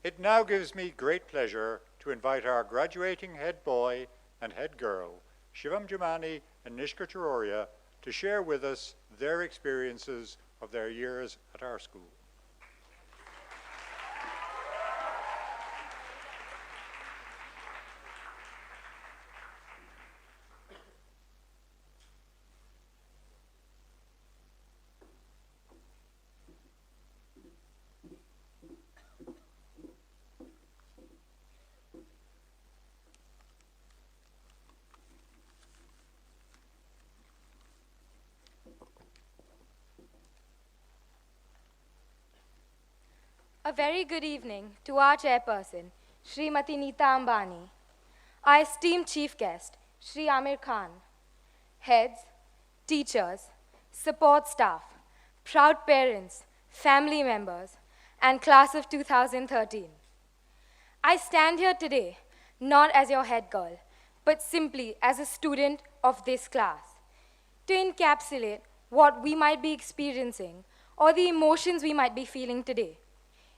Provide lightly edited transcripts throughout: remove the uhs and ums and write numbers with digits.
It now gives me great pleasure to invite our graduating head boy and head girl, Shivam Jamani and Nishka Charoria, to share with us their experiences of their years at our school. A very good evening to our chairperson, Srimati Neeta Ambani, our esteemed chief guest, Shri Amir Khan, heads, teachers, support staff, proud parents, family members, and class of 2013. I stand here today not as your head girl, but simply as a student of this class, to encapsulate what we might be experiencing or the emotions we might be feeling today.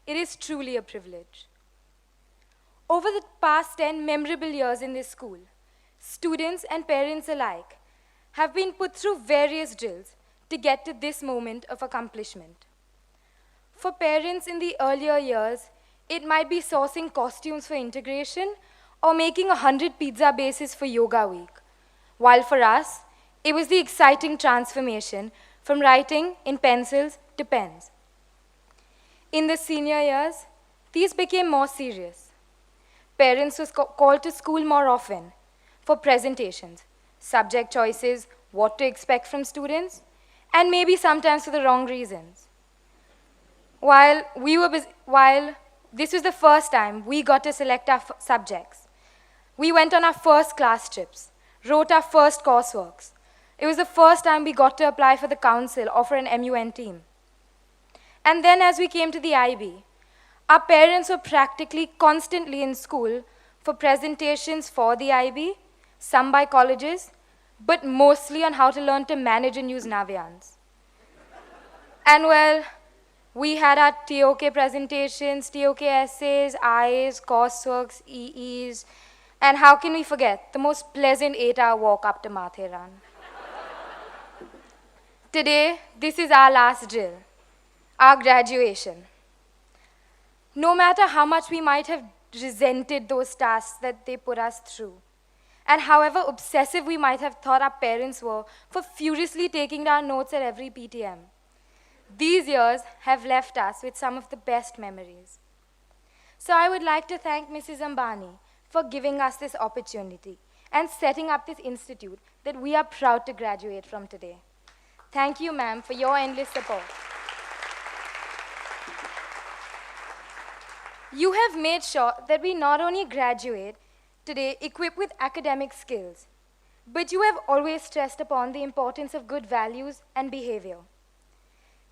It is truly a privilege. Over the past 10 memorable years in this school, students and parents alike have been put through various drills to get to this moment of accomplishment. For parents in the earlier years, it might be sourcing costumes for integration or making 100 pizza bases for yoga week. While for us, it was the exciting transformation from writing in pencils to pens. In the senior years, these became more serious. Parents were called to school more often for presentations, subject choices, what to expect from students, and maybe sometimes for the wrong reasons. While this was the first time we got to select our subjects, we went on our first class trips, wrote our first courseworks. It was the first time we got to apply for the council or for an MUN team. And then as we came to the IB, our parents were practically constantly in school for presentations for the IB, some by colleges, but mostly on how to learn to manage and use Navians. And well, we had our TOK presentations, TOK essays, IAs, courseworks, EEs, and how can we forget the most pleasant 8-hour walk up to Matheran. Today, this is our last drill. Our graduation. No matter how much we might have resented those tasks that they put us through, and however obsessive we might have thought our parents were for furiously taking down notes at every PTM, these years have left us with some of the best memories. So I would like to thank Mrs. Ambani for giving us this opportunity and setting up this institute that we are proud to graduate from today. Thank you, ma'am, for your endless support. You have made sure that we not only graduate today equipped with academic skills, but you have always stressed upon the importance of good values and behavior.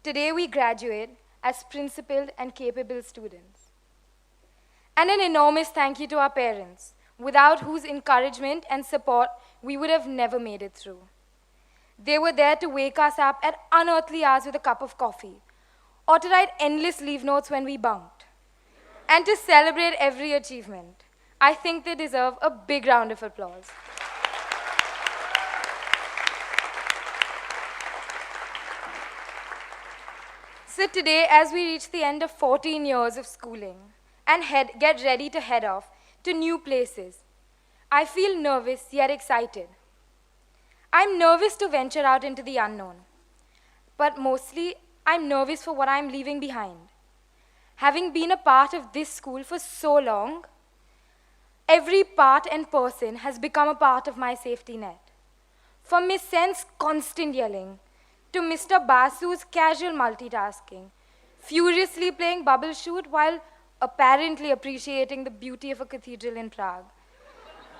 Today we graduate as principled and capable students. And an enormous thank you to our parents, without whose encouragement and support we would have never made it through. They were there to wake us up at unearthly hours with a cup of coffee, or to write endless leave notes when we bunked, and to celebrate every achievement. I think they deserve a big round of applause. So today, as we reach the end of 14 years of schooling and get ready to head off to new places, I feel nervous yet excited. I'm nervous to venture out into the unknown, but mostly I'm nervous for what I'm leaving behind. Having been a part of this school for so long, every part and person has become a part of my safety net. From Miss Sen's constant yelling, to Mr. Basu's casual multitasking, furiously playing bubble shoot while apparently appreciating the beauty of a cathedral in Prague,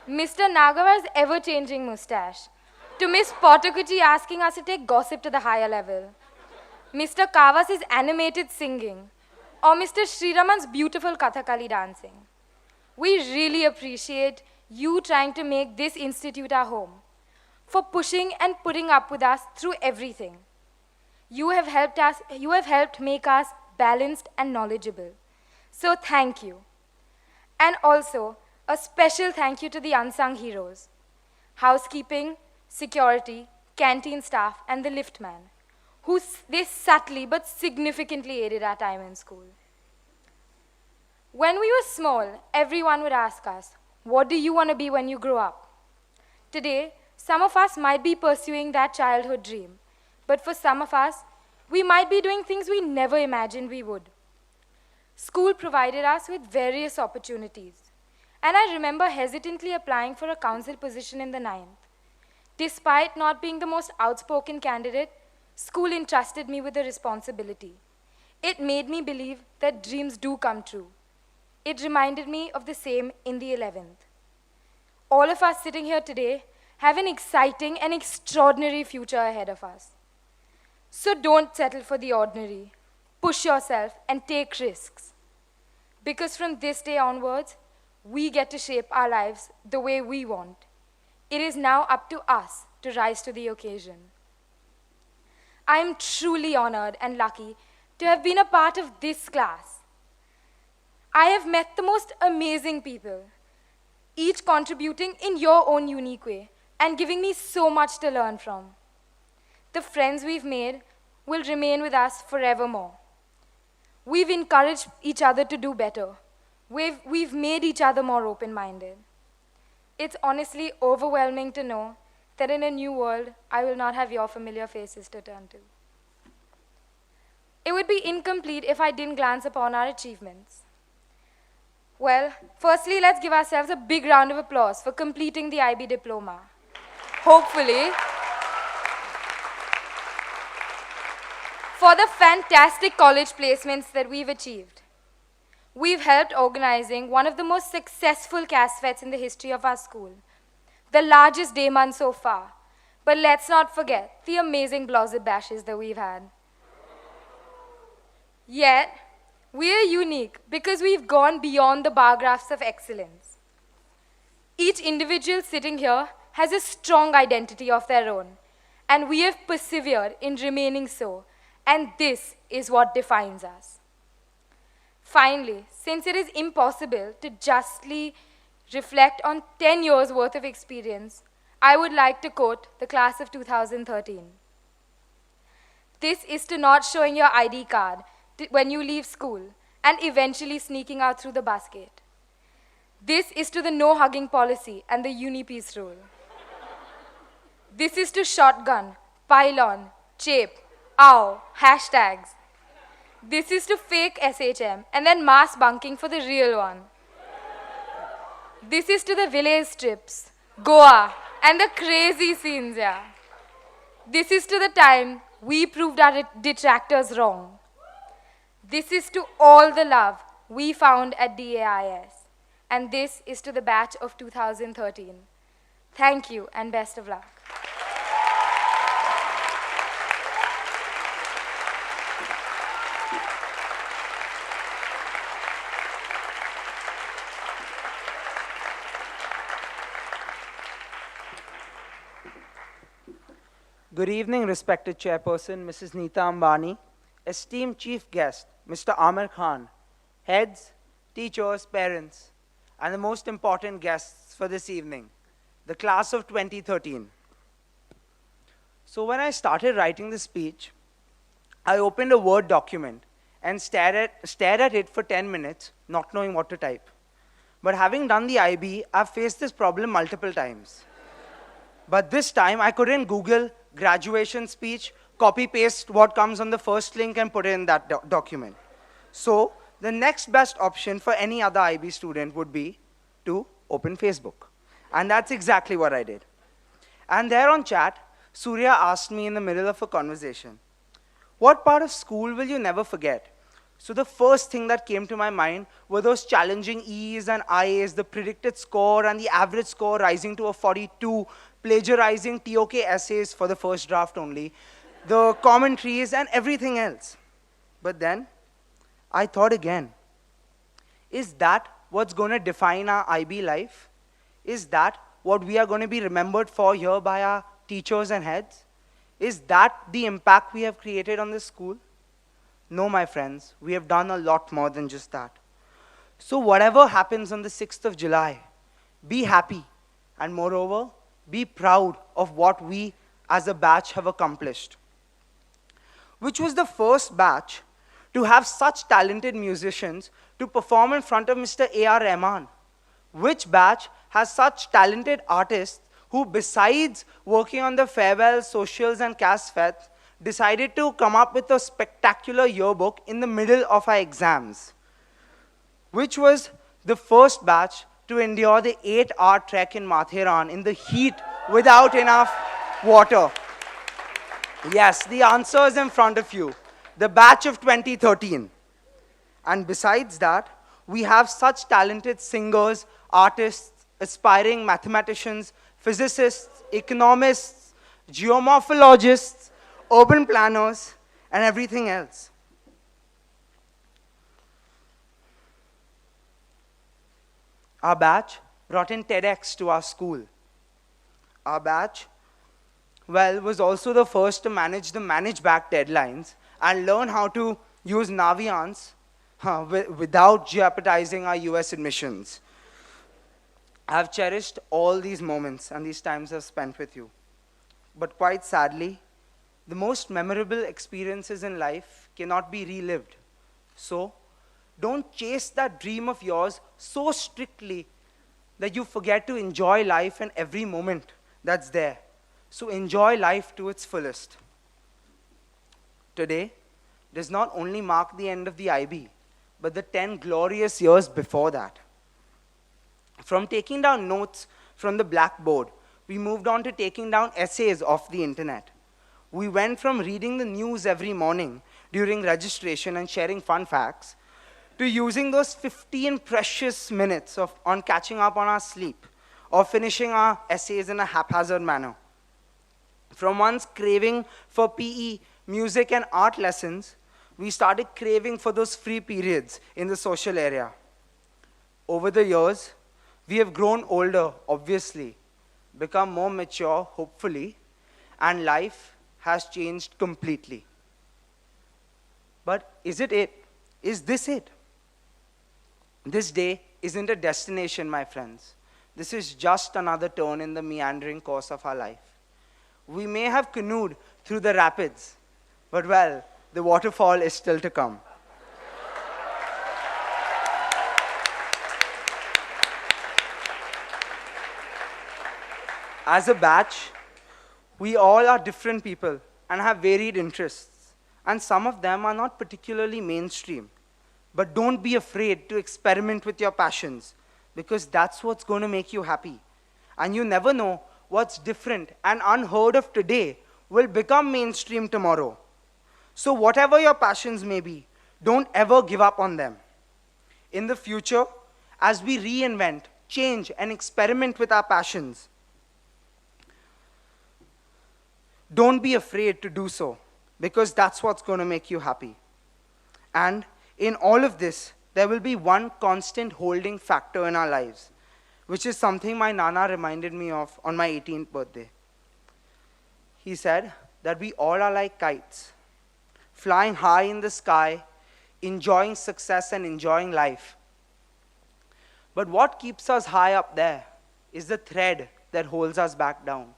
Mr. Nagavar's ever-changing mustache, to Miss Potakuchi asking us to take gossip to the higher level, Mr. Kavas' animated singing, or Mr. Sriraman's beautiful Kathakali dancing. We really appreciate you trying to make this institute our home, for pushing and putting up with us through everything. You have helped make us balanced and knowledgeable. So thank you. And also, a special thank you to the unsung heroes: housekeeping, security, canteen staff, and the liftman, who they subtly but significantly aided our time in school. When we were small, everyone would ask us, "What do you want to be when you grow up?" Today, some of us might be pursuing that childhood dream, but for some of us, we might be doing things we never imagined we would. School provided us with various opportunities, and I remember hesitantly applying for a council position in the ninth. Despite not being the most outspoken candidate, school entrusted me with a responsibility. It made me believe that dreams do come true. It reminded me of the same in the 11th. All of us sitting here today have an exciting and extraordinary future ahead of us. So don't settle for the ordinary. Push yourself and take risks. Because from this day onwards, we get to shape our lives the way we want. It is now up to us to rise to the occasion. I am truly honored and lucky to have been a part of this class. I have met the most amazing people, each contributing in your own unique way and giving me so much to learn from. The friends we've made will remain with us forevermore. We've encouraged each other to do better. We've made each other more open-minded. It's honestly overwhelming to know that in a new world, I will not have your familiar faces to turn to. It would be incomplete if I didn't glance upon our achievements. Well, firstly, let's give ourselves a big round of applause for completing the IB diploma. Hopefully, for the fantastic college placements that we've achieved. We've helped organizing one of the most successful CAS Fets in the history of our school, the largest day month so far. But let's not forget the amazing Blossom Bashes that we've had. Yet, we are unique because we've gone beyond the bar graphs of excellence. Each individual sitting here has a strong identity of their own, and we have persevered in remaining so, and this is what defines us. Finally, since it is impossible to justly reflect on 10 years' worth of experience, I would like to quote the class of 2013. This is to not showing your ID card when you leave school and eventually sneaking out through the bus gate. This is to the no hugging policy and the unipeace rule. This is to shotgun, pylon, chape, ow, hashtags. This is to fake SHM and then mass bunking for the real one. This is to the village trips, Goa, and the crazy scenes, yeah. This is to the time we proved our detractors wrong. This is to all the love we found at DAIS. And this is to the batch of 2013. Thank you and best of luck. Good evening, respected Chairperson, Mrs. Neeta Ambani, esteemed Chief Guest, Mr. Amir Khan, heads, teachers, parents, and the most important guests for this evening, the class of 2013. So when I started writing the speech, I opened a Word document and stared at it for 10 minutes, not knowing what to type. But having done the IB, I've faced this problem multiple times. But this time, I couldn't Google graduation speech, copy-paste what comes on the first link and put it in that document. So the next best option for any other IB student would be to open Facebook. And that's exactly what I did. And there on chat, Surya asked me in the middle of a conversation, "What part of school will you never forget?" So the first thing that came to my mind were those challenging E's and I's, the predicted score and the average score rising to a 42, plagiarizing TOK essays for the first draft only, the commentaries and everything else. But then I thought again, is that what's going to define our IB life? Is that what we are going to be remembered for here by our teachers and heads? Is that the impact we have created on this school? No, my friends, we have done a lot more than just that. So whatever happens on the 6th of July, be happy, and moreover, be proud of what we as a batch have accomplished. Which was the first batch to have such talented musicians to perform in front of Mr. A.R. Rahman? Which batch has such talented artists who, besides working on the farewells, socials, and cast fests, decided to come up with a spectacular yearbook in the middle of our exams? Which was the first batch to endure the 8-hour trek in Matheran in the heat without enough water? Yes, the answer is in front of you. The batch of 2013. And besides that, we have such talented singers, artists, aspiring mathematicians, physicists, economists, geomorphologists, urban planners, and everything else. Our batch brought in TEDx to our school. Our batch, was also the first to manage the manage-back deadlines and learn how to use Naviance without jeopardizing our US admissions. I've cherished all these moments and these times I've spent with you. But quite sadly, the most memorable experiences in life cannot be relived. So, don't chase that dream of yours so strictly that you forget to enjoy life and every moment that's there. So enjoy life to its fullest. Today does not only mark the end of the IB, but the 10 glorious years before that. From taking down notes from the blackboard, we moved on to taking down essays off the internet. We went from reading the news every morning during registration and sharing fun facts to using those 15 precious minutes on catching up on our sleep or finishing our essays in a haphazard manner. From once craving for PE, music, and art lessons, we started craving for those free periods in the social area. Over the years, we have grown older, obviously, become more mature, hopefully, and life has changed completely. But is it it? Is this it? This day isn't a destination, my friends. This is just another turn in the meandering course of our life. We may have canoed through the rapids, but well, the waterfall is still to come. As a batch, we all are different people and have varied interests, and some of them are not particularly mainstream. But don't be afraid to experiment with your passions, because that's what's going to make you happy. And you never know what's different and unheard of today will become mainstream tomorrow. So whatever your passions may be, don't ever give up on them. In the future, as we reinvent, change, and experiment with our passions, don't be afraid to do so, because that's what's going to make you happy. And in all of this, there will be one constant holding factor in our lives, which is something my Nana reminded me of on my 18th birthday. He said that we all are like kites, flying high in the sky, enjoying success and enjoying life. But what keeps us high up there is the thread that holds us back down.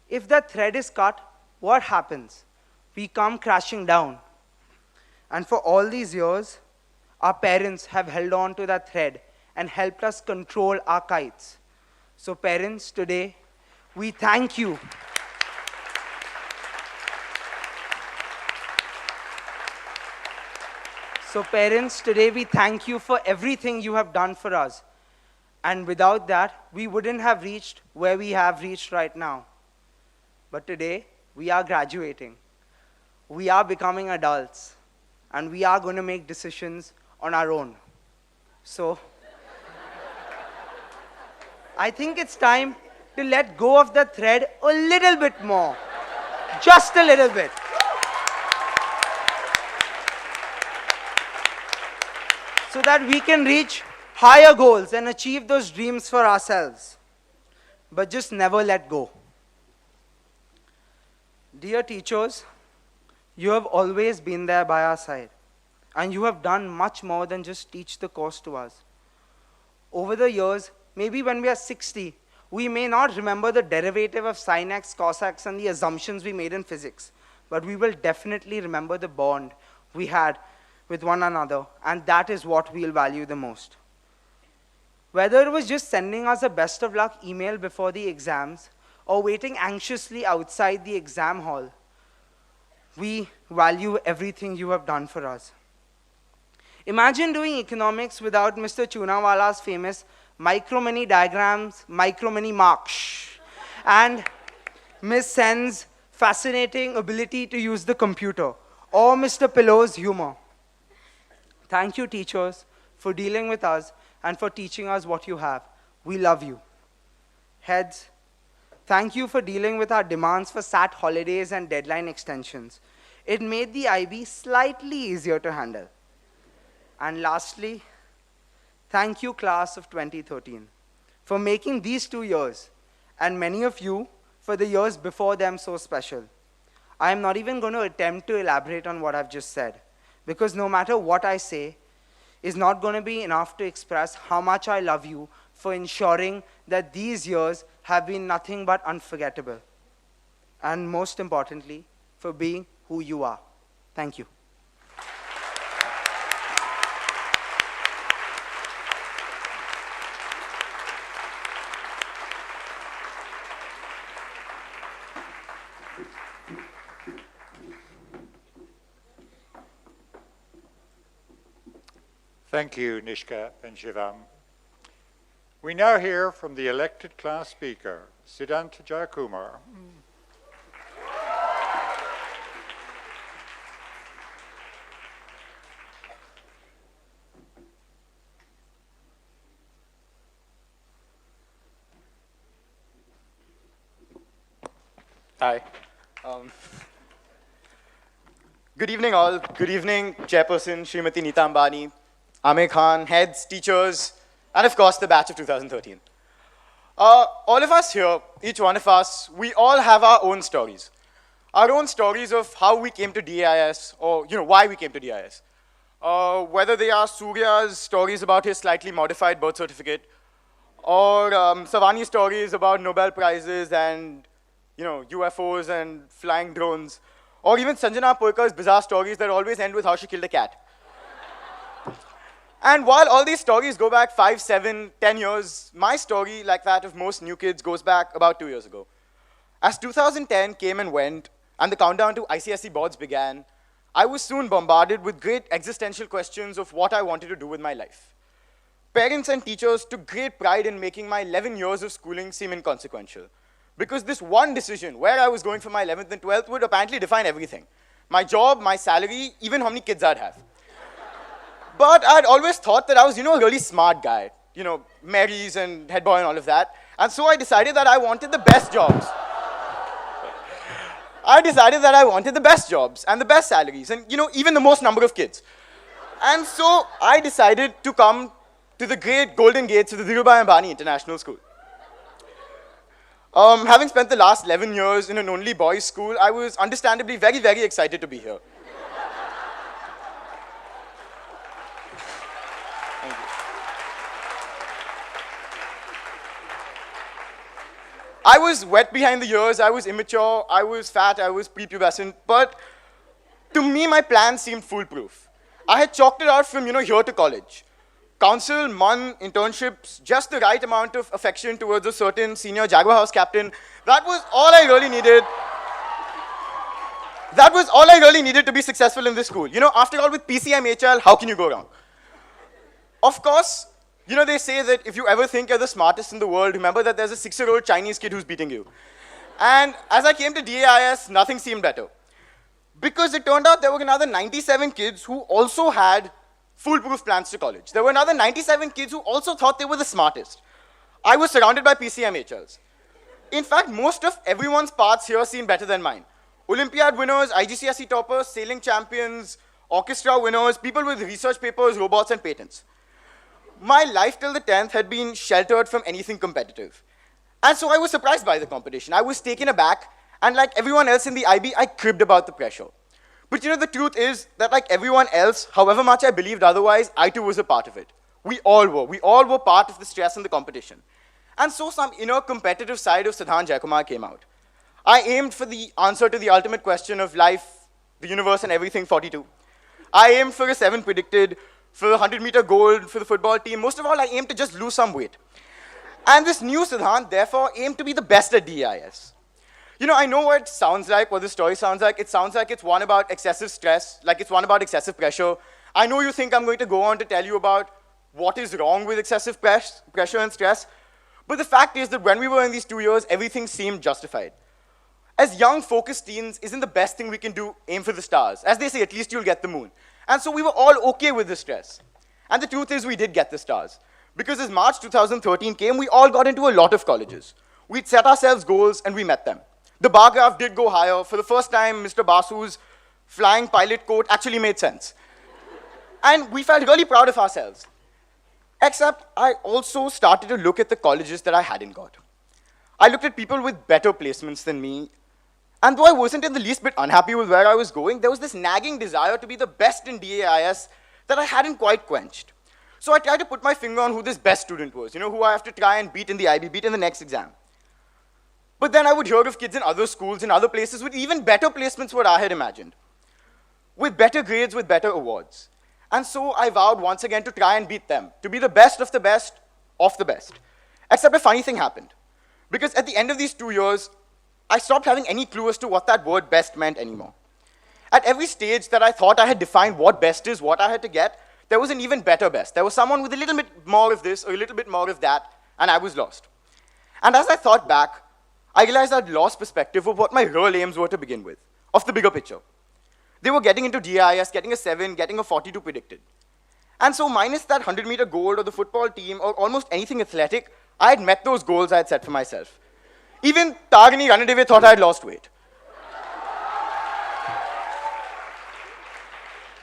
If that thread is cut, what happens? We come crashing down. And for all these years, our parents have held on to that thread and helped us control our kites. So parents, today, we thank you. So parents, today we thank you for everything you have done for us. And without that, we wouldn't have reached where we have reached right now. But today, we are graduating. We are becoming adults. And we are going to make decisions on our own. So, I think it's time to let go of the thread a little bit more. Just a little bit. So that we can reach higher goals and achieve those dreams for ourselves. But just never let go. Dear teachers, you have always been there by our side. And you have done much more than just teach the course to us. Over the years, maybe when we are 60, we may not remember the derivative of sin x, cos x, and the assumptions we made in physics, but we will definitely remember the bond we had with one another, and that is what we'll value the most. Whether it was just sending us a best of luck email before the exams, or waiting anxiously outside the exam hall, we value everything you have done for us. Imagine doing economics without Mr. Chunawala's famous micro-mini diagrams, micro-mini marks, and Ms. Sen's fascinating ability to use the computer, or Mr. Pillow's humor. Thank you, teachers, for dealing with us and for teaching us what you have. We love you. Heads, thank you for dealing with our demands for SAT holidays and deadline extensions. It made the IB slightly easier to handle. And lastly, thank you, class of 2013, for making these 2 years, and many of you for the years before them, so special. I am not even going to attempt to elaborate on what I've just said, because no matter what I say, is not going to be enough to express how much I love you for ensuring that these years have been nothing but unforgettable. And most importantly, for being who you are. Thank you. Thank you, Nishka and Shivam. We now hear from the elected class speaker, Siddhant Jayakumar. Hi. Good evening, all. Good evening, Chairperson Srimati Neeta Ambani, Amir Khan, heads, teachers, and of course, the batch of 2013. All of us here, each one of us, we all have our own stories. Our own stories of how we came to DAIS, or why we came to DAIS. Whether they are Surya's stories about his slightly modified birth certificate, or Savani's stories about Nobel Prizes and UFOs and flying drones, or even Sanjana Purkar's bizarre stories that always end with how she killed a cat. And while all these stories go back 5, 7, 10 years, my story, like that of most new kids, goes back about 2 years ago. As 2010 came and went, and the countdown to ICSE boards began, I was soon bombarded with great existential questions of what I wanted to do with my life. Parents and teachers took great pride in making my 11 years of schooling seem inconsequential, because this one decision, where I was going for my 11th and 12th, would apparently define everything. My job, my salary, even how many kids I'd have. But I'd always thought that I was, a really smart guy. Marries and head boy and all of that. And so I decided that I wanted the best jobs. I decided that I wanted the best jobs and the best salaries and, even the most number of kids. And so I decided to come to the great golden gates of the Dhirubhai Ambani International School. Having spent the last 11 years in an only boys' school, I was understandably very, very excited to be here. Thank you. I was wet behind the ears, I was immature, I was fat, I was prepubescent, but to me, my plan seemed foolproof. I had chalked it out from, here to college. Council, MUN, internships, just the right amount of affection towards a certain senior Jaguar House captain. That was all I really needed. That was all I really needed to be successful in this school. After all, with PCMHL, how can you go wrong? Of course, they say that if you ever think you're the smartest in the world, remember that there's a 6-year-old Chinese kid who's beating you. And as I came to DAIS, nothing seemed better. Because it turned out there were another 97 kids who also had foolproof plans to college. There were another 97 kids who also thought they were the smartest. I was surrounded by PCMHLs. In fact, most of everyone's paths here seemed better than mine. Olympiad winners, IGCSE toppers, sailing champions, orchestra winners, people with research papers, robots, and patents. My life till the 10th had been sheltered from anything competitive. And so I was surprised by the competition. I was taken aback, and like everyone else in the IB, I cribbed about the pressure. But the truth is that like everyone else, however much I believed otherwise, I too was a part of it. We all were. We all were part of the stress and the competition. And so some inner competitive side of Siddhant Jaikumar came out. I aimed for the answer to the ultimate question of life, the universe, and everything 42. I aimed for a 7 predicted, for the 100-meter gold, for the football team. Most of all, I aimed to just lose some weight. And this new Siddhant, therefore, aimed to be the best at DAIS. You know, I know what it sounds like, what the story sounds like. It sounds like it's one about excessive stress, like it's one about excessive pressure. I know you think I'm going to go on to tell you about what is wrong with excessive pressure and stress. But the fact is that when we were in these 2 years, everything seemed justified. As young, focused teens, isn't the best thing we can do aim for the stars? As they say, at least you'll get the moon. And so we were all okay with the stress. And the truth is we did get the stars. Because as March 2013 came, we all got into a lot of colleges. We'd set ourselves goals and we met them. The bar graph did go higher. For the first time, Mr. Basu's flying pilot coat actually made sense. And we felt really proud of ourselves. Except I also started to look at the colleges that I hadn't got. I looked at people with better placements than me, and though I wasn't in the least bit unhappy with where I was going, there was this nagging desire to be the best in DAIS that I hadn't quite quenched. So I tried to put my finger on who this best student was, who I have to try and beat in the IB, beat in the next exam. But then I would hear of kids in other schools, in other places, with even better placements than what I had imagined, with better grades, with better awards. And so I vowed once again to try and beat them, to be the best of the best of the best. Except a funny thing happened. Because at the end of these 2 years, I stopped having any clue as to what that word best meant anymore. At every stage that I thought I had defined what best is, what I had to get, there was an even better best. There was someone with a little bit more of this or a little bit more of that, and I was lost. And as I thought back, I realized I'd lost perspective of what my real aims were to begin with, of the bigger picture. They were getting into DIS, getting a 7, getting a 42 predicted. And so minus that 100-meter gold or the football team or almost anything athletic, I had met those goals I had set for myself. Even Targani Ranadeve thought I had lost weight.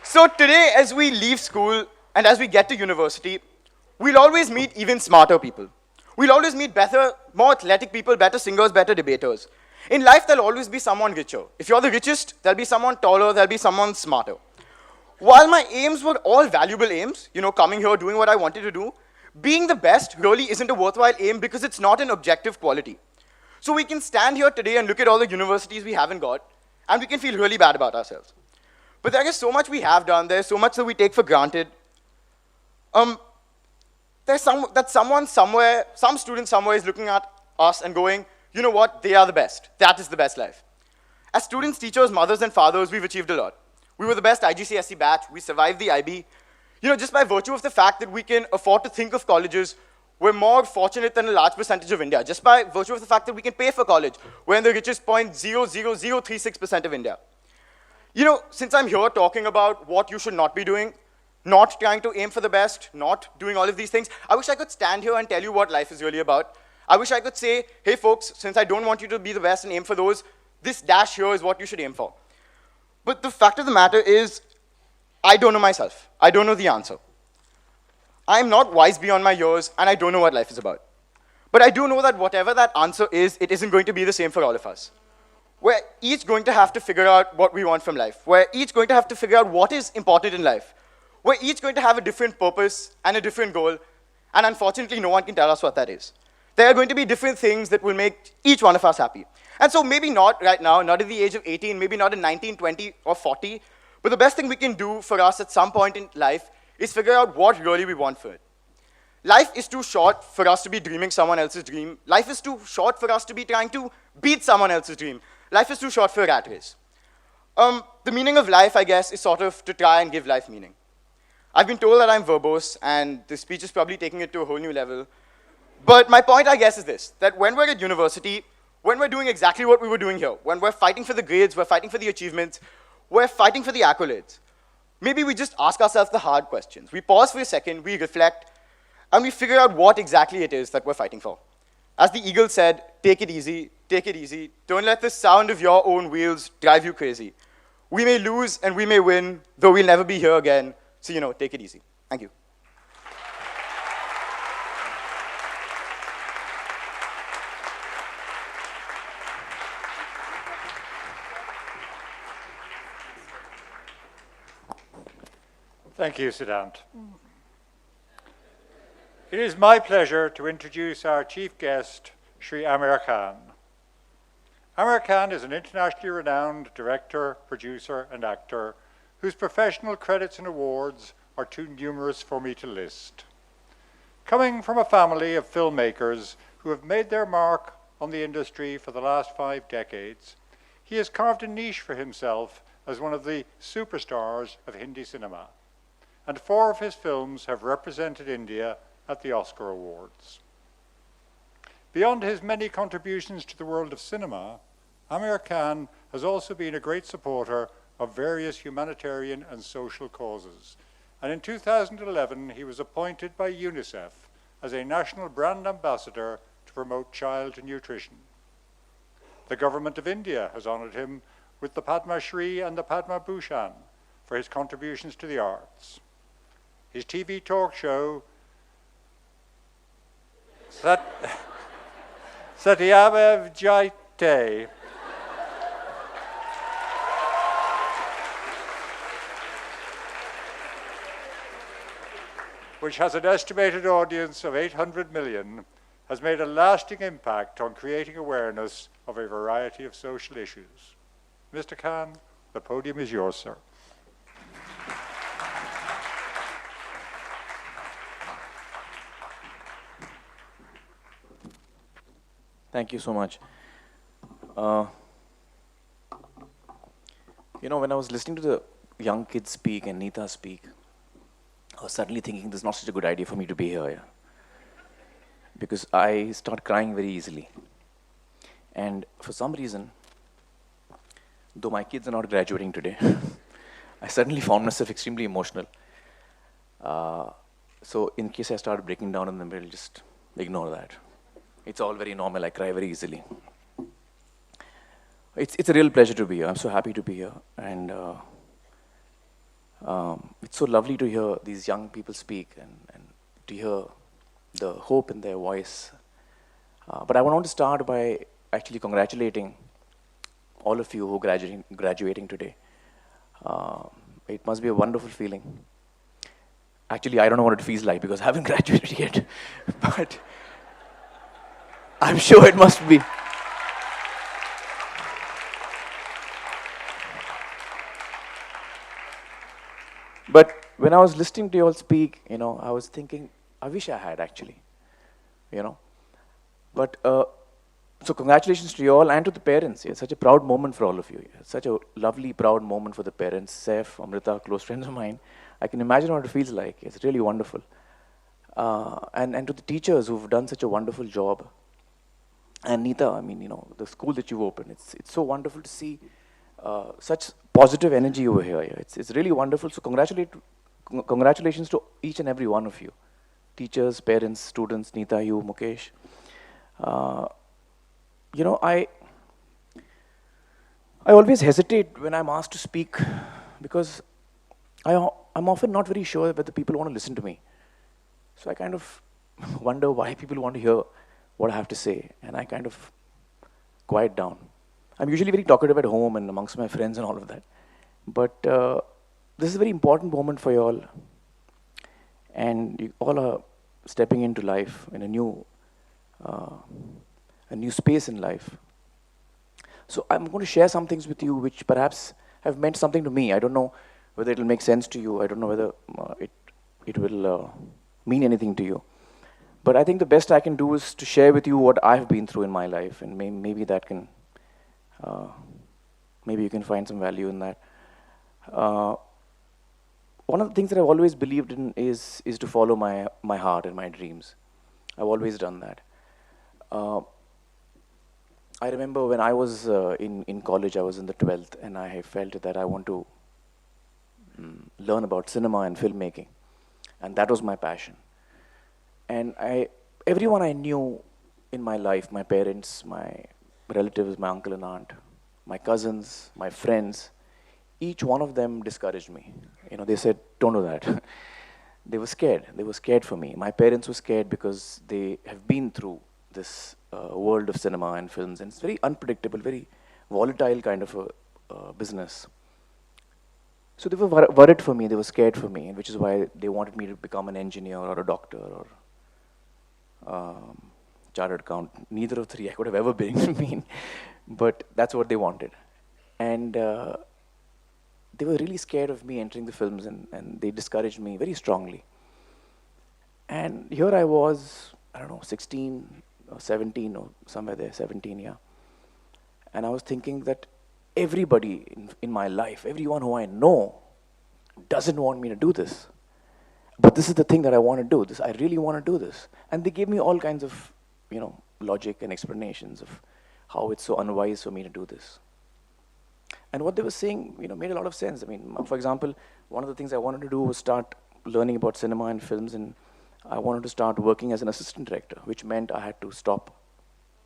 So today, as we leave school and as we get to university, we'll always meet even smarter people. We'll always meet better, more athletic people, better singers, better debaters. In life, there'll always be someone richer. If you're the richest, there'll be someone taller, there'll be someone smarter. While my aims were all valuable aims, coming here, doing what I wanted to do, being the best really isn't a worthwhile aim because it's not an objective quality. So we can stand here today and look at all the universities we haven't got, and we can feel really bad about ourselves. But there is so much we have done, there's so much that we take for granted. There's someone somewhere, some student somewhere is looking at us and going, you know what, they are the best. That is the best life. As students, teachers, mothers, and fathers, we've achieved a lot. We were the best IGCSE batch, we survived the IB. Just by virtue of the fact that we can afford to think of colleges, we're more fortunate than a large percentage of India. Just by virtue of the fact that we can pay for college, we're in the richest 0.00036% of India. Since I'm here talking about what you should not be doing, not trying to aim for the best, not doing all of these things, I wish I could stand here and tell you what life is really about. I wish I could say, hey folks, since I don't want you to be the best and aim for those, this dash here is what you should aim for. But the fact of the matter is, I don't know myself. I don't know the answer. I am not wise beyond my years, and I don't know what life is about. But I do know that whatever that answer is, it isn't going to be the same for all of us. We're each going to have to figure out what we want from life. We're each going to have to figure out what is important in life. We're each going to have a different purpose and a different goal, and unfortunately, no one can tell us what that is. There are going to be different things that will make each one of us happy. And so maybe not right now, not at the age of 18, maybe not at 19, 20, or 40, but the best thing we can do for us at some point in life is figure out what really we want for it. Life is too short for us to be dreaming someone else's dream. Life is too short for us to be trying to beat someone else's dream. Life is too short for a rat race. The meaning of life, I guess, is sort of to try and give life meaning. I've been told that I'm verbose, and the speech is probably taking it to a whole new level. But my point, I guess, is this, that when we're at university, when we're doing exactly what we were doing here, when we're fighting for the grades, we're fighting for the achievements, we're fighting for the accolades, maybe we just ask ourselves the hard questions. We pause for a second, we reflect, and we figure out what exactly it is that we're fighting for. As the eagle said, take it easy, don't let the sound of your own wheels drive you crazy. We may lose and we may win, though we'll never be here again, so take it easy. Thank you. Thank you, Siddhant. It is my pleasure to introduce our chief guest, Sri Amir Khan. Amir Khan is an internationally renowned director, producer, and actor whose professional credits and awards are too numerous for me to list. Coming from a family of filmmakers who have made their mark on the industry for the last 5 decades, he has carved a niche for himself as one of the superstars of Hindi cinema, and 4 of his films have represented India at the Oscar Awards. Beyond his many contributions to the world of cinema, Amir Khan has also been a great supporter of various humanitarian and social causes, and in 2011 he was appointed by UNICEF as a national brand ambassador to promote child nutrition. The government of India has honored him with the Padma Shri and the Padma Bhushan for his contributions to the arts. His TV talk show, Satyavev Jayate, which has an estimated audience of 800 million, has made a lasting impact on creating awareness of a variety of social issues. Mr. Khan, the podium is yours, sir. Thank you so much. When I was listening to the young kids speak and Neeta speak, I was suddenly thinking this is not such a good idea for me to be here. Yeah? Because I start crying very easily. And for some reason, though my kids are not graduating today, I suddenly found myself extremely emotional. So in case I start breaking down in the middle, just ignore that. It's all very normal. I cry very easily. It's a real pleasure to be here. I'm so happy to be here. And it's so lovely to hear these young people speak and to hear the hope in their voice. But I want to start by actually congratulating all of you who are graduating today. It must be a wonderful feeling. Actually, I don't know what it feels like because I haven't graduated yet. But I'm sure it must be. But when I was listening to you all speak, I was thinking, I wish I had actually, But, so congratulations to you all and to the parents. It's such a proud moment for all of you. It's such a lovely, proud moment for the parents. Saif, Amrita, close friends of mine. I can imagine what it feels like. It's really wonderful. And to the teachers who've done such a wonderful job. And Neeta, the school that you've opened, it's so wonderful to see such positive energy over here. Yeah. It's really wonderful. So congratulations to each and every one of you. Teachers, parents, students, Neeta, you, Mukesh. I always hesitate when I'm asked to speak because I'm often not very sure whether people want to listen to me. So I kind of wonder why people want to hear what I have to say, and I kind of quiet down. I'm usually very talkative at home and amongst my friends and all of that. But this is a very important moment for you all. And you all are stepping into life in a new space in life. So I'm going to share some things with you which perhaps have meant something to me. I don't know whether it will make sense to you. I don't know whether it will mean anything to you. But I think the best I can do is to share with you what I've been through in my life, and maybe that can, maybe you can find some value in that. One of the things that I've always believed in is to follow my heart and my dreams. I've always done that. I remember when I was in college, I was in the 12th, and I felt that I want to learn about cinema and filmmaking, and that was my passion. And everyone I knew in my life, my parents, my relatives, my uncle and aunt, my cousins, my friends, each one of them discouraged me. They said, don't do that. They were scared. They were scared for me. My parents were scared because they have been through this world of cinema and films, and it's very unpredictable, very volatile kind of a business. So they were worried for me, they were scared for me, which is why they wanted me to become an engineer or a doctor or chartered accountant. Neither of three I could have ever been, but that's what they wanted. And they were really scared of me entering the films, and they discouraged me very strongly. And here I was, I don't know, 16 or 17 or somewhere there, 17, yeah. And I was thinking that everybody in my life, everyone who I know, doesn't want me to do this. But this is the thing that I want to do. I really want to do this. And they gave me all kinds of, logic and explanations of how it's so unwise for me to do this. And what they were saying, made a lot of sense. I mean, for example, one of the things I wanted to do was start learning about cinema and films, and I wanted to start working as an assistant director, which meant I had to stop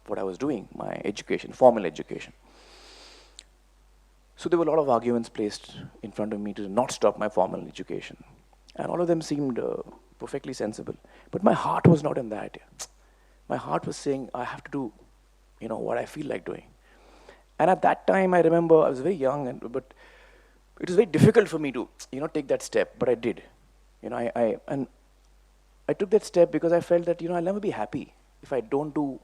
what I was doing, my education, formal education. So there were a lot of arguments placed in front of me to not stop my formal education. And all of them seemed perfectly sensible. But my heart was not in that. My heart was saying, I have to do, what I feel like doing. And at that time, I remember I was very young, but it was very difficult for me to, take that step. But I did. I took that step because I felt that, I'll never be happy if I don't do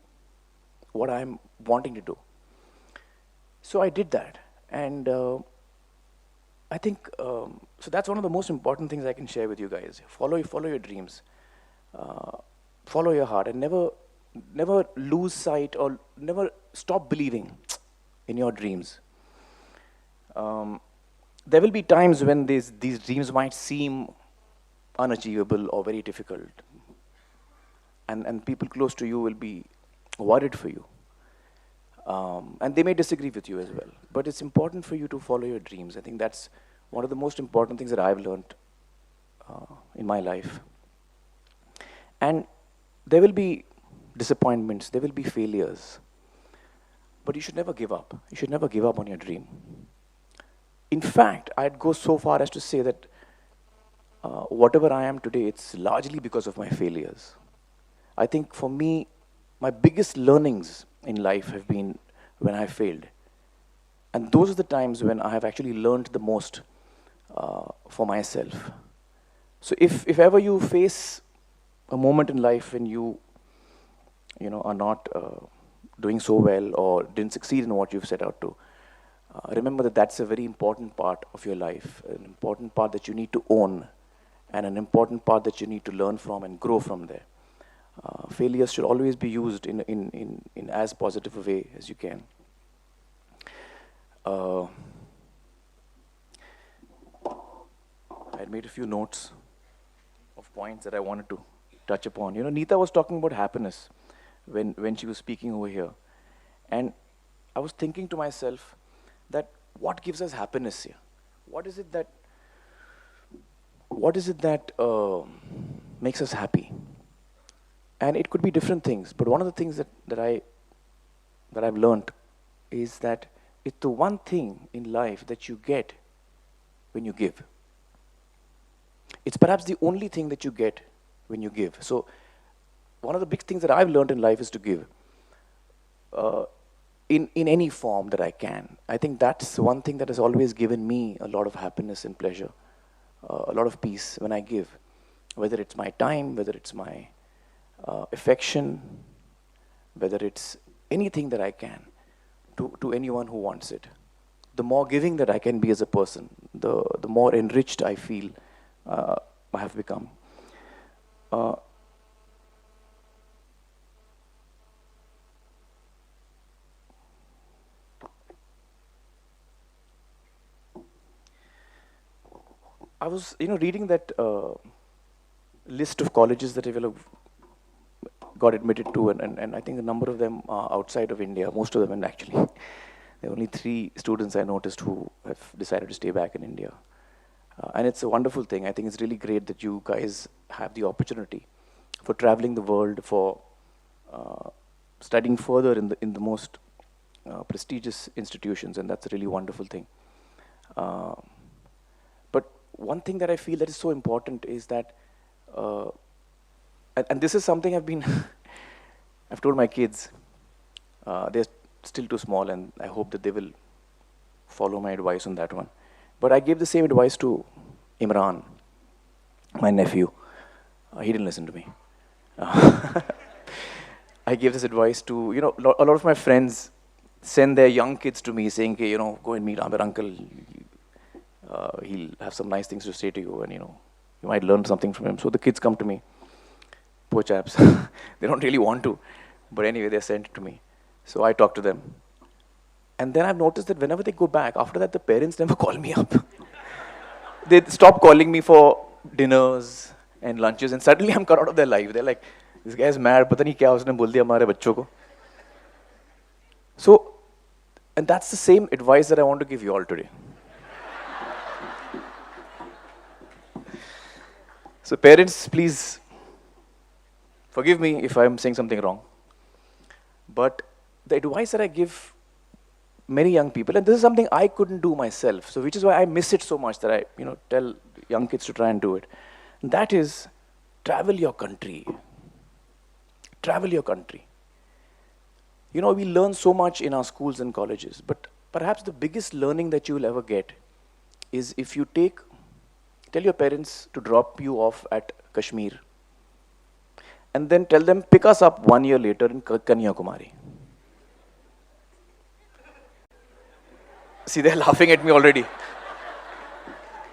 what I'm wanting to do. So I did that. And I think, so that's one of the most important things I can share with you guys. Follow your dreams. Follow your heart, and never lose sight or never stop believing in your dreams. There will be times when these dreams might seem unachievable or very difficult. And people close to you will be worried for you. And they may disagree with you as well. But it's important for you to follow your dreams. I think that's one of the most important things that I've learned in my life. And there will be disappointments, there will be failures. But you should never give up. You should never give up on your dream. In fact, I'd go so far as to say that whatever I am today, it's largely because of my failures. I think for me, my biggest learnings in life have been when I failed. And those are the times when I have actually learned the most for myself. So if ever you face a moment in life when you are not doing so well or didn't succeed in what you've set out to, remember that that's a very important part of your life, an important part that you need to own, and an important part that you need to learn from and grow from there. Failures should always be used in as positive a way as you can. I had made a few notes of points that I wanted to touch upon. Neeta was talking about happiness when she was speaking over here. And I was thinking to myself that what gives us happiness here? What is it that makes us happy? And it could be different things, but one of the things that I've learned is that it's the one thing in life that you get when you give. It's perhaps the only thing that you get when you give. So one of the big things that I've learned in life is to give in any form that I can. I think that's one thing that has always given me a lot of happiness and pleasure, a lot of peace when I give, whether it's my time, whether it's my affection, whether it's anything that I can to anyone who wants it. The more giving that I can be as a person, the more enriched I feel I have become. I was, reading that list of colleges that I will have got admitted to, and I think a number of them are outside of India, most of them actually. There are only 3 students I noticed who have decided to stay back in India. And it's a wonderful thing. I think it's really great that you guys have the opportunity for traveling the world, for studying further in the most prestigious institutions, and that's a really wonderful thing. But one thing that I feel that is so important is that and this is something I've told my kids. They're still too small, and I hope that they will follow my advice on that one. But I gave the same advice to Imran, my nephew. He didn't listen to me. I gave this advice to, a lot of my friends send their young kids to me saying, okay, go and meet Amir uncle. He'll have some nice things to say to you, and, you might learn something from him. So the kids come to me. Poor chaps. They don't really want to. But anyway, they're sent to me. So I talk to them. And then I've noticed that whenever they go back, after that, the parents never call me up. They stop calling me for dinners and lunches, and suddenly I'm cut out of their life. They're like, this guy's mad, pata nahi kya usne bol diya hamare bachcho ko. So, and that's the same advice that I want to give you all today. So parents, please forgive me if I'm saying something wrong. But the advice that I give many young people, and this is something I couldn't do myself, so which is why I miss it so much that I tell young kids to try and do it. And that is, travel your country. Travel your country. We learn so much in our schools and colleges, but perhaps the biggest learning that you will ever get is if you tell your parents to drop you off at Kashmir, and then tell them, pick us up 1 year later in Kanyakumari. See, they're laughing at me already.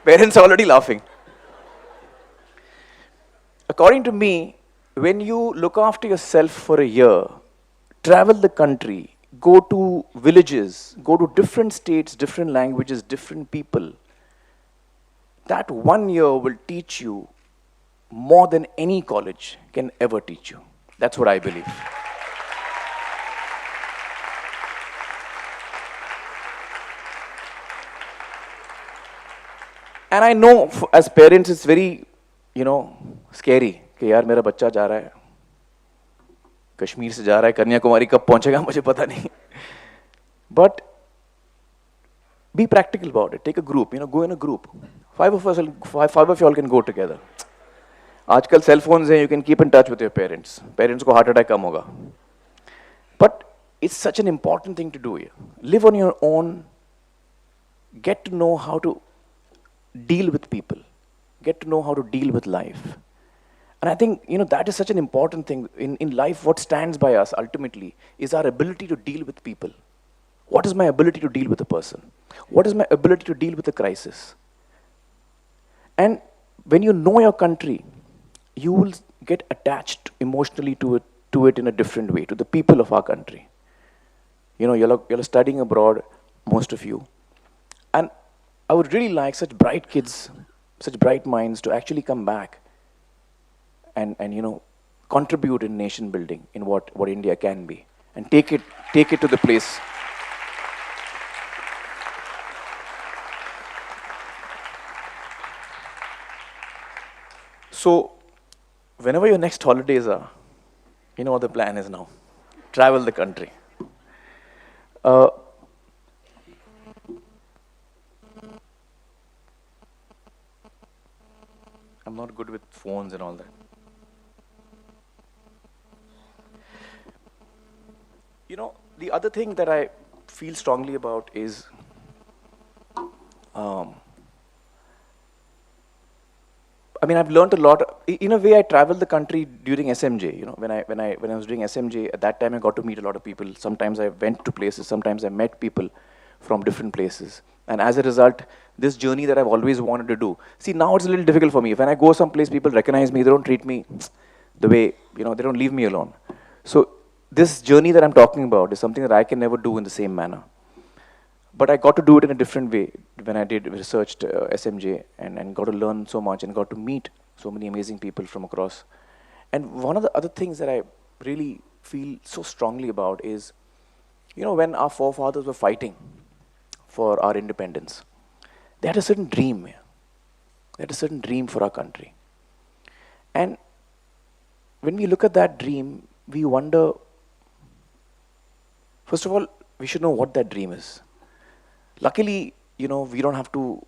Parents are already laughing. According to me, when you look after yourself for a year, travel the country, go to villages, go to different states, different languages, different people, that 1 year will teach you more than any college can ever teach you. That's what I believe. And I know as parents it's very, scary कि यार मेरा बच्चा जा रहा है कश्मीर से जा रहा है कन्याकुमारी कब पहुंचेगा मुझे पता नहीं. But be practical about it. Take a group, go in a group. Five of you all can go together. आजकल cell phones हैं, you can keep in touch with your parents. Parents को heart attack कम होगा. But it's such an important thing to do here. Live on your own. Get to know how to deal with people. Get to know how to deal with life. And I think, that is such an important thing. In life, what stands by us ultimately is our ability to deal with people. What is my ability to deal with a person? What is my ability to deal with a crisis? And when you know your country, you will get attached emotionally to it in a different way, to the people of our country. You're studying abroad, most of you. And I would really like such bright kids, such bright minds to actually come back and contribute in nation building, in what India can be, and take it to the place. So, whenever your next holidays are, you know what the plan is now. Travel the country. I'm not good with phones and all that. The other thing that I feel strongly about is I've learned a lot. In a way, I traveled the country during SMJ. When I was doing SMJ, at that time I got to meet a lot of people. Sometimes I went to places. Sometimes I met people from different places. And as a result, this journey that I've always wanted to do. See, now it's a little difficult for me. When I go someplace, people recognize me. They don't treat me the way, they don't leave me alone. So this journey that I'm talking about is something that I can never do in the same manner. But I got to do it in a different way when I researched SMJ and got to learn so much and got to meet so many amazing people from across. And one of the other things that I really feel so strongly about is, when our forefathers were fighting for our independence, they had a certain dream. They had a certain dream for our country. And when we look at that dream, we wonder, first of all, we should know what that dream is. Luckily, we don't have to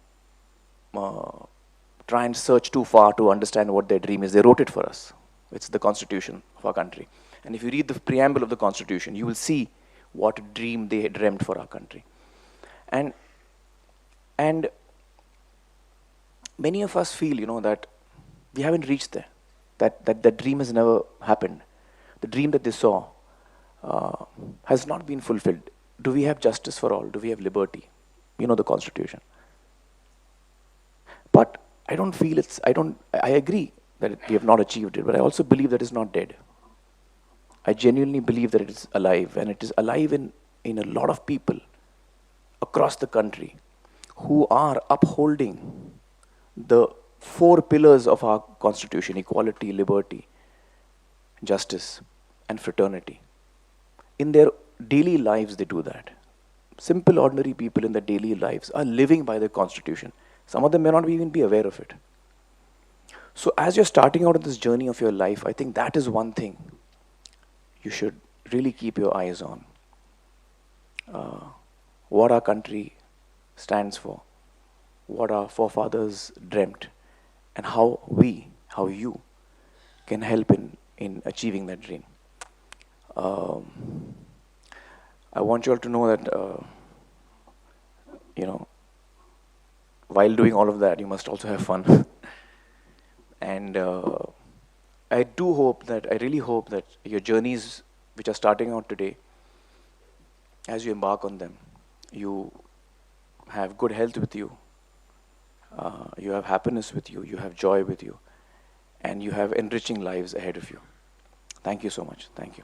try and search too far to understand what their dream is. They wrote it for us. It's the constitution of our country. And if you read the preamble of the constitution, you will see what dream they had dreamt for our country. And many of us feel, that we haven't reached there. That dream has never happened. The dream that they saw has not been fulfilled. Do we have justice for all? Do we have liberty? You know the Constitution. But I don't feel it's, I agree that we have not achieved it, but I also believe that it's not dead. I genuinely believe that it is alive, and it is alive in a lot of people across the country who are upholding the four pillars of our Constitution: equality, liberty, justice, and fraternity. In their daily lives, they do that. Simple, ordinary people in their daily lives are living by the Constitution. Some of them may not even be aware of it. So, as you're starting out on this journey of your life, I think that is one thing you should really keep your eyes on. What our country stands for, what our forefathers dreamt, and how you can help in achieving that dream. I want you all to know that, while doing all of that, you must also have fun. And I really hope that your journeys, which are starting out today, as you embark on them, you have good health with you, you have happiness with you, you have joy with you, and you have enriching lives ahead of you. Thank you so much. Thank you.